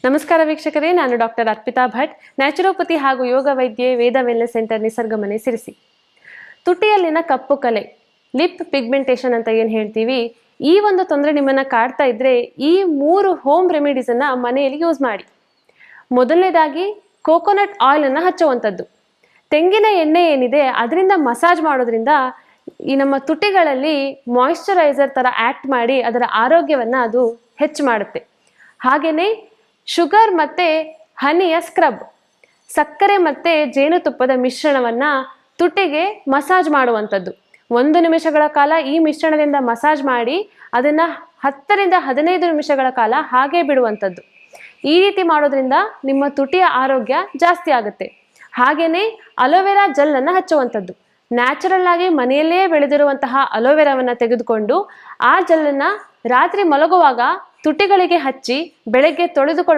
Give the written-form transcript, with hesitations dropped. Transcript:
ನಮಸ್ಕಾರ ವೀಕ್ಷಕರೇ, ನಾನು ಡಾಕ್ಟರ್ ಅರ್ಪಿತಾ ಭಟ್, ನ್ಯಾಚುರೋಪತಿ ಹಾಗೂ ಯೋಗ ವೈದ್ಯೆ ವೇದ ವೆಲ್ನೆಸ್ ಸೆಂಟರ್ ನಿಸರ್ಗಮನೆ ಸಿರಿಸಿ. ತುಟಿಯಲ್ಲಿನ ಕಪ್ಪು ಕಲೆ, ಲಿಪ್ ಪಿಗ್ಮೆಂಟೇಷನ್ ಅಂತ ಏನು ಹೇಳ್ತೀವಿ, ಈ ಒಂದು ತೊಂದರೆ ನಿಮ್ಮನ್ನ ಕಾಡ್ತಾ ಇದ್ರೆ ಈ 3 ಹೋಮ್ ರೆಮಿಡೀಸ್ ಅನ್ನ ಮನೆಯಲ್ಲಿ ಯೂಸ್ ಮಾಡಿ. ಮೊದಲನೇದಾಗಿ ಕೋಕೋನಟ್ ಆಯಿಲ್ ಅನ್ನ ಹಚ್ಚುವಂಥದ್ದು. ತೆಂಗಿನ ಎಣ್ಣೆ ಏನಿದೆ ಅದರಿಂದ ಮಸಾಜ್ ಮಾಡೋದ್ರಿಂದ ಈ ನಮ್ಮ ತುಟಿಗಳಲ್ಲಿ ಮಾಯಿಶ್ಚರೈಸರ್ ತರ ಆಕ್ಟ್ ಮಾಡಿ ಅದರ ಆರೋಗ್ಯವನ್ನ ಅದು ಹೆಚ್ಚು ಮಾಡುತ್ತೆ. ಹಾಗೇನೆ ಶುಗರ್ ಮತ್ತೆ ಹನಿಯ ಸ್ಕ್ರಬ್, ಸಕ್ಕರೆ ಮತ್ತೆ ಜೇನುತುಪ್ಪದ ಮಿಶ್ರಣವನ್ನ ತುಟಿಗೆ ಮಸಾಜ್ ಮಾಡುವಂಥದ್ದು. 1 ನಿಮಿಷಗಳ ಕಾಲ ಈ ಮಿಶ್ರಣದಿಂದ ಮಸಾಜ್ ಮಾಡಿ ಅದನ್ನ 10 ರಿಂದ 15 ನಿಮಿಷಗಳ ಕಾಲ ಹಾಗೆ ಬಿಡುವಂಥದ್ದು. ಈ ರೀತಿ ಮಾಡೋದ್ರಿಂದ ನಿಮ್ಮ ತುಟಿಯ ಆರೋಗ್ಯ ಜಾಸ್ತಿ ಆಗುತ್ತೆ. ಹಾಗೇನೆ ಅಲೋವೆರಾ ಜೆಲ್ ಅನ್ನ ಹಚ್ಚುವಂಥದ್ದು. ನ್ಯಾಚುರಲ್ ಆಗಿ ಮನೆಯಲ್ಲೇ ಬೆಳೆದಿರುವಂತಹ ಅಲೋವೆರಾವನ್ನ ತೆಗೆದುಕೊಂಡು ಆ ಜೆಲ್ ಅನ್ನ ರಾತ್ರಿ ಮಲಗುವಾಗ ತುಟಿಗಳಿಗೆ ಹಚ್ಚಿ ಬೆಳಗ್ಗೆ ತೊಳೆದುಕೊಳ್ಳುವ